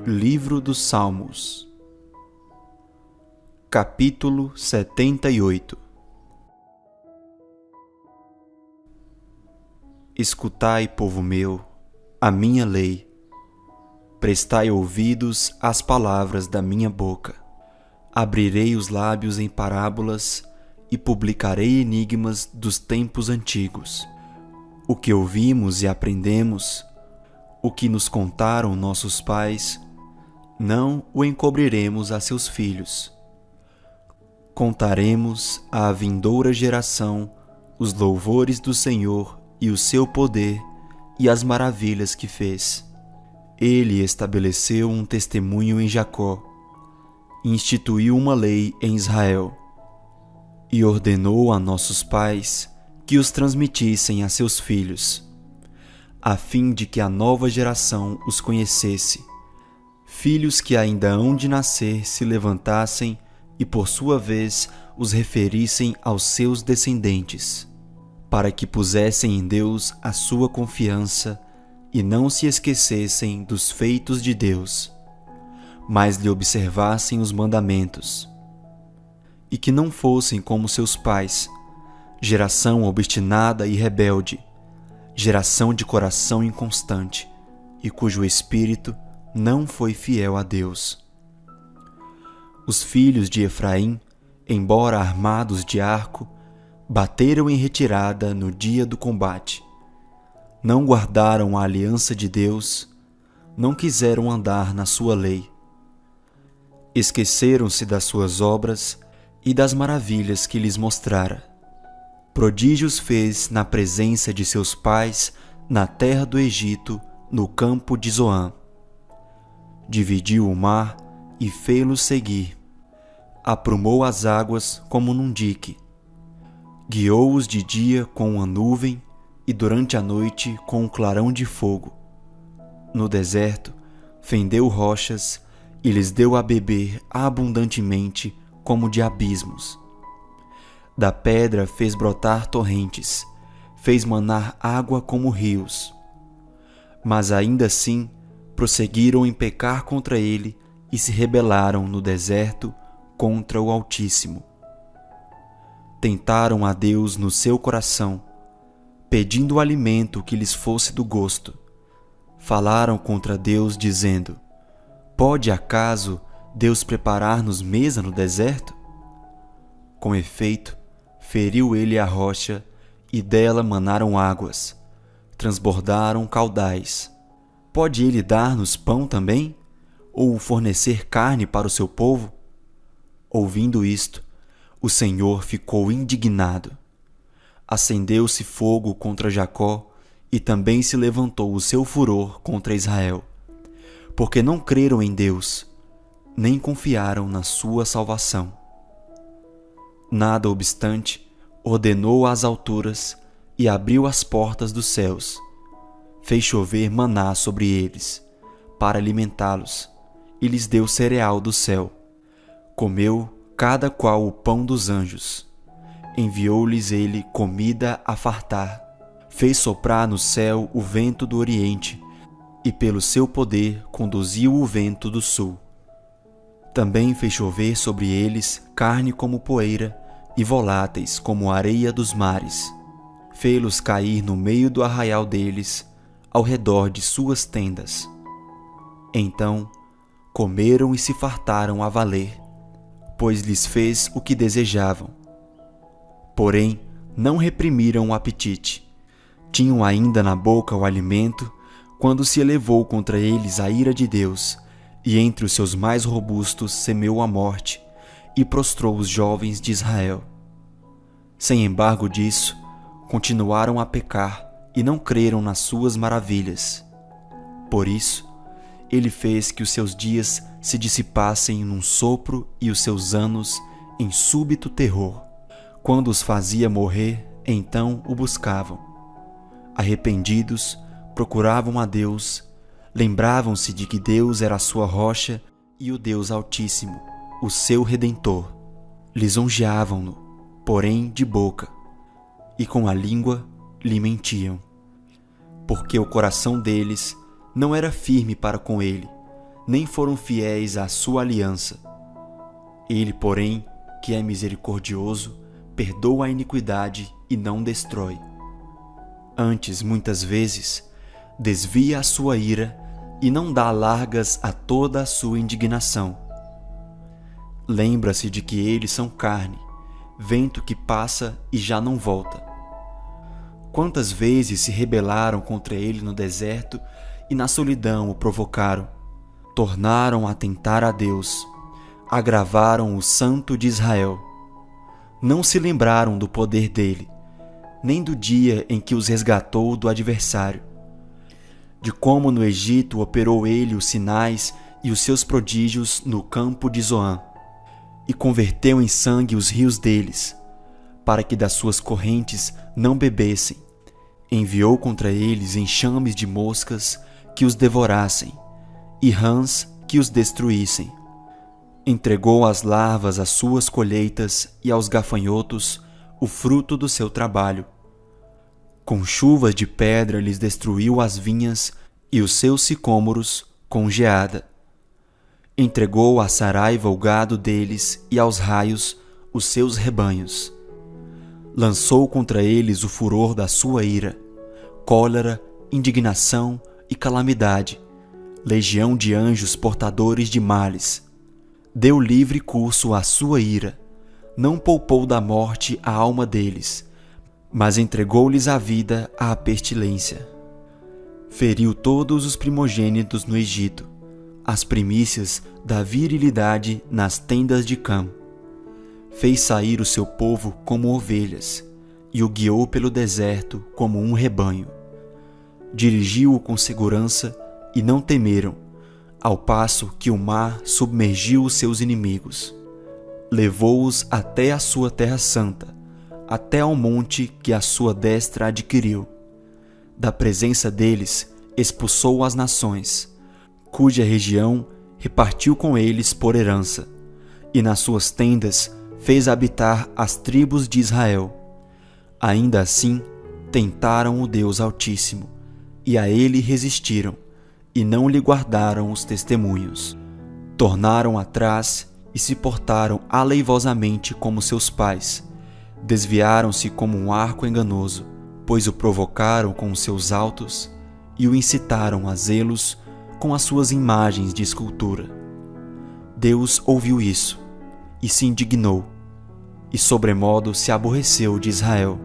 Livro dos Salmos, capítulo 78. Escutai, povo meu, a minha lei, prestai ouvidos às palavras da minha boca. Abrirei os lábios em parábolas e publicarei enigmas dos tempos antigos. O que ouvimos e aprendemos, o que nos contaram nossos pais, não o encobriremos a seus filhos. Contaremos à vindoura geração os louvores do Senhor e o seu poder e as maravilhas que fez. Ele estabeleceu um testemunho em Jacó, instituiu uma lei em Israel e ordenou a nossos pais que os transmitissem a seus filhos, a fim de que a nova geração os conhecesse. Filhos que ainda hão de nascer se levantassem e, por sua vez, os referissem aos seus descendentes, para que pusessem em Deus a sua confiança e não se esquecessem dos feitos de Deus, mas lhe observassem os mandamentos, e que não fossem como seus pais, geração obstinada e rebelde, geração de coração inconstante, e cujo espírito não foi fiel a Deus. Os filhos de Efraim, embora armados de arco, bateram em retirada no dia do combate. Não guardaram a aliança de Deus, não quiseram andar na sua lei. Esqueceram-se das suas obras e das maravilhas que lhes mostrara. Prodígios fez na presença de seus pais na terra do Egito, no campo de Zoã. Dividiu o mar e fê-lo seguir. Aprumou as águas como num dique. Guiou-os de dia com uma nuvem e durante a noite com um clarão de fogo. No deserto, fendeu rochas e lhes deu a beber abundantemente como de abismos. Da pedra fez brotar torrentes, fez manar água como rios. Mas ainda assim prosseguiram em pecar contra ele e se rebelaram no deserto contra o Altíssimo. Tentaram a Deus no seu coração, pedindo o alimento que lhes fosse do gosto. Falaram contra Deus, dizendo: Pode acaso Deus preparar-nos mesa no deserto? Com efeito, feriu ele a rocha, e dela manaram águas, transbordaram caudais. Pode ele dar-nos pão também? Ou fornecer carne para o seu povo? Ouvindo isto, o Senhor ficou indignado. Acendeu-se fogo contra Jacó, e também se levantou o seu furor contra Israel, porque não creram em Deus, nem confiaram na sua salvação. Nada obstante, ordenou às alturas e abriu as portas dos céus. Fez chover maná sobre eles, para alimentá-los, e lhes deu cereal do céu. Comeu cada qual o pão dos anjos. Enviou-lhes ele comida a fartar. Fez soprar no céu o vento do oriente, e pelo seu poder conduziu o vento do sul. Também fez chover sobre eles carne como poeira, e voláteis como a areia dos mares. Fê-los cair no meio do arraial deles, ao redor de suas tendas. Então comeram e se fartaram a valer, pois lhes fez o que desejavam. Porém, não reprimiram o apetite. Tinham ainda na boca o alimento, quando se elevou contra eles a ira de Deus, e entre os seus mais robustos semeou a morte, e prostrou os jovens de Israel. Sem embargo disso, continuaram a pecar e não creram nas suas maravilhas. Por isso, ele fez que os seus dias se dissipassem num sopro e os seus anos em súbito terror. Quando os fazia morrer, então o buscavam. Arrependidos, procuravam a Deus, lembravam-se de que Deus era a sua rocha e o Deus Altíssimo, o seu Redentor. Lisonjeavam-no, porém de boca, e com a língua lhe mentiam, porque o coração deles não era firme para com ele, nem foram fiéis à sua aliança. Ele, porém, que é misericordioso, perdoa a iniquidade e não destrói. Antes, muitas vezes, desvia a sua ira e não dá largas a toda a sua indignação. Lembra-se de que eles são carne, vento que passa e já não volta. Quantas vezes se rebelaram contra ele no deserto e na solidão o provocaram, tornaram a tentar a Deus, agravaram o Santo de Israel. Não se lembraram do poder dele, nem do dia em que os resgatou do adversário, de como no Egito operou ele os sinais e os seus prodígios no campo de Zoã, e converteu em sangue os rios deles, para que das suas correntes não bebessem. Enviou contra eles enxames de moscas que os devorassem, e rãs que os destruíssem. Entregou às larvas as suas colheitas e aos gafanhotos o fruto do seu trabalho. Com chuvas de pedra lhes destruiu as vinhas e os seus sicômoros com geada. Entregou à saraiva o gado deles e aos raios os seus rebanhos. Lançou contra eles o furor da sua ira, cólera, indignação e calamidade, legião de anjos portadores de males. Deu livre curso à sua ira, não poupou da morte a alma deles, mas entregou-lhes a vida à pestilência. Feriu todos os primogênitos no Egito, as primícias da virilidade nas tendas de Cam. Fez sair o seu povo como ovelhas, e o guiou pelo deserto como um rebanho. Dirigiu-o com segurança, e não temeram, ao passo que o mar submergiu os seus inimigos. Levou-os até a sua terra santa, até ao monte que a sua destra adquiriu. Da presença deles expulsou as nações, cuja região repartiu com eles por herança, e nas suas tendas fez habitar as tribos de Israel. Ainda assim, tentaram o Deus Altíssimo, e a ele resistiram, e não lhe guardaram os testemunhos. Tornaram atrás e se portaram aleivosamente como seus pais. Desviaram-se como um arco enganoso, pois o provocaram com os seus altos e o incitaram a zelos com as suas imagens de escultura. Deus ouviu isso e se indignou, e sobremodo se aborreceu de Israel.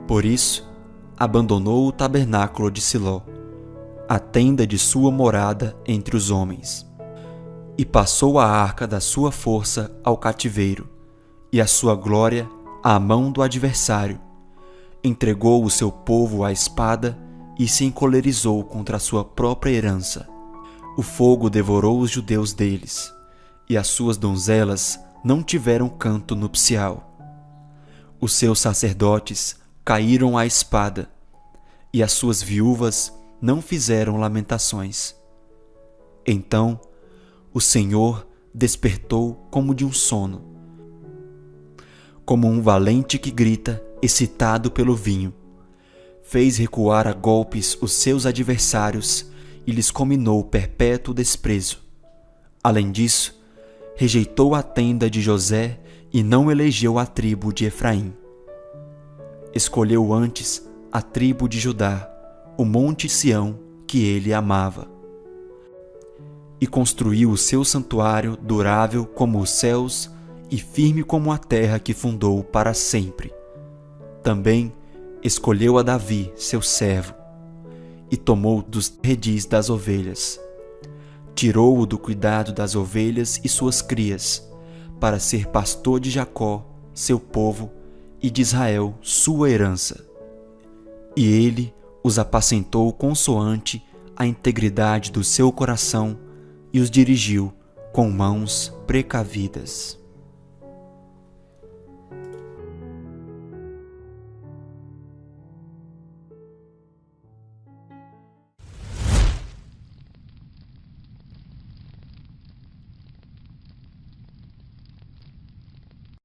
Por isso, abandonou o tabernáculo de Siló, a tenda de sua morada entre os homens, e passou a arca da sua força ao cativeiro, e a sua glória à mão do adversário. Entregou o seu povo à espada e se encolerizou contra a sua própria herança. O fogo devorou os judeus deles, e as suas donzelas não tiveram canto nupcial. Os seus sacerdotes caíram à espada, e as suas viúvas não fizeram lamentações. Então o Senhor despertou como de um sono, como um valente que grita, excitado pelo vinho. Fez recuar a golpes os seus adversários e lhes comminou perpétuo desprezo. Além disso, rejeitou a tenda de José e não elegeu a tribo de Efraim. Escolheu antes a tribo de Judá, o monte Sião que ele amava. E construiu o seu santuário durável como os céus e firme como a terra que fundou para sempre. Também escolheu a Davi, seu servo, e tomou dos redis das ovelhas. Tirou-o do cuidado das ovelhas e suas crias, para ser pastor de Jacó, seu povo, e de Israel, sua herança. E ele os apacentou consoante a integridade do seu coração e os dirigiu com mãos precavidas.